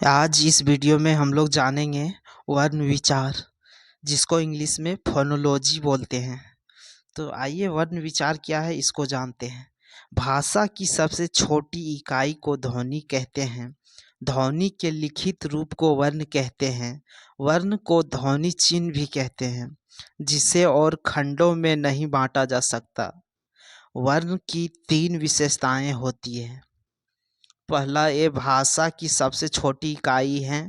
आज इस वीडियो में हम लोग जानेंगे वर्ण विचार, जिसको इंग्लिश में फोनोलॉजी बोलते हैं। तो आइए वर्ण विचार क्या है इसको जानते हैं। भाषा की सबसे छोटी इकाई को ध्वनि कहते हैं। ध्वनि के लिखित रूप को वर्ण कहते हैं। वर्ण को ध्वनि चिन्ह भी कहते हैं, जिसे और खंडों में नहीं बांटा जा सकता। वर्ण की 3 विशेषताएं होती हैं। पहला, ये भाषा की सबसे छोटी इकाई है।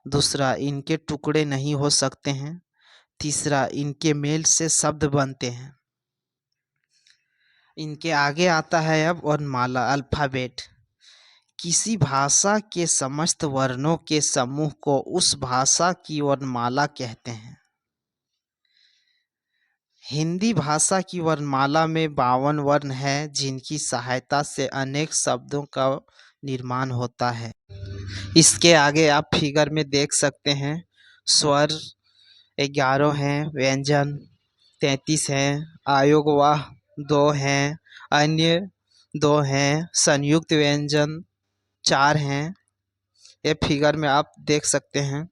दूसरा, इनके टुकड़े नहीं हो सकते हैं। तीसरा, इनके मेल से शब्द बनते हैं। इनके आगे आता है अब वर्णमाला, अल्फ़ाबेट। किसी भाषा के समस्त वर्णों के समूह को उस भाषा की वर्णमाला कहते हैं। हिंदी भाषा की वर्णमाला में 52 वर्ण हैं, जिनकी सहायता से अनेक शब्दों का निर्माण होता है। इसके आगे आप फिगर में देख सकते हैं, स्वर 11 हैं, व्यंजन 33 हैं, अयोगवाह 2 हैं, अन्य 2 हैं, संयुक्त व्यंजन 4 हैं। ये फिगर में आप देख सकते हैं।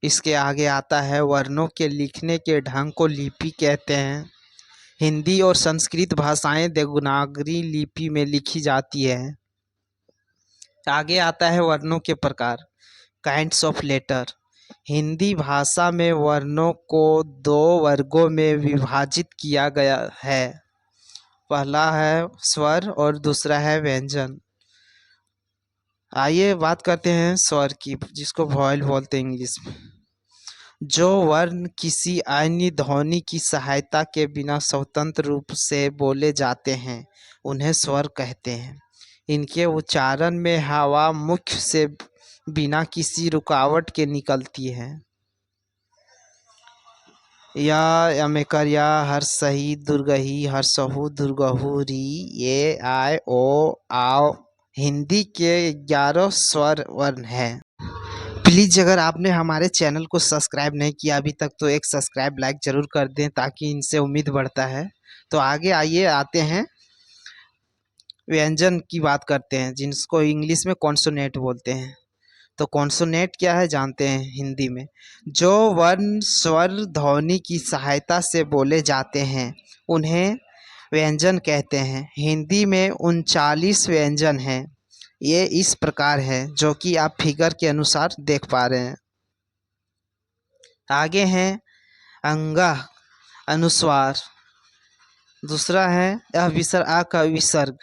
इसके आगे आता है वर्णों के लिखने के ढंग को लिपि कहते हैं। हिंदी और संस्कृत भाषाएं देवनागरी लिपि में लिखी जाती है। आगे आता है वर्णों के प्रकार, काइंड्स ऑफ लेटर। हिंदी भाषा में वर्णों को 2 वर्गों में विभाजित किया गया है। पहला है स्वर और दूसरा है व्यंजन। आइए बात करते हैं स्वर की, जिसको वॉयल बोलते हैं इंग्लिश में। जो वर्ण किसी अन्य ध्वनि की सहायता के बिना स्वतंत्र रूप से बोले जाते हैं, उन्हें स्वर कहते हैं। इनके उच्चारण में हवा मुख से बिना किसी रुकावट के निकलती है। या मेकर, या हर्षही, दुर्गही, हर्षहु, दुर्गहु, री, ये, आय, ओ, आओ। हिंदी के 11 स्वर वर्ण हैं। प्लीज़ अगर आपने हमारे चैनल को सब्सक्राइब नहीं किया अभी तक तो एक सब्सक्राइब लाइक ज़रूर कर दें, ताकि इनसे उम्मीद बढ़ता है। तो आगे आइए आते हैं व्यंजन की बात करते हैं, जिसको इंग्लिश में कॉन्सोनेंट बोलते हैं। तो कॉन्सोनेंट क्या है जानते हैं हिंदी में। जो वर्ण स्वर ध्वनि की सहायता से बोले जाते हैं, उन्हें व्यंजन कहते हैं। हिंदी में 39 व्यंजन हैं। ये इस प्रकार है, जो कि आप फिगर के अनुसार देख पा रहे हैं। आगे हैं अंगा, अनुस्वार। दूसरा है अ का विसर्ग।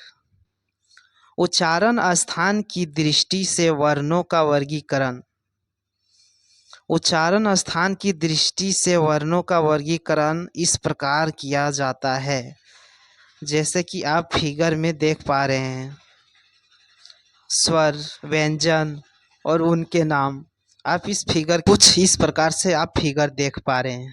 उच्चारण स्थान की दृष्टि से वर्णों का वर्गीकरण। उच्चारण स्थान की दृष्टि से वर्णों का वर्गीकरण इस प्रकार किया जाता है, जैसे कि आप फिगर में देख पा रहे हैं। स्वर, व्यंजन और उनके नाम। आप इस फिगर कुछ इस प्रकार से आप फिगर देख पा रहे हैं।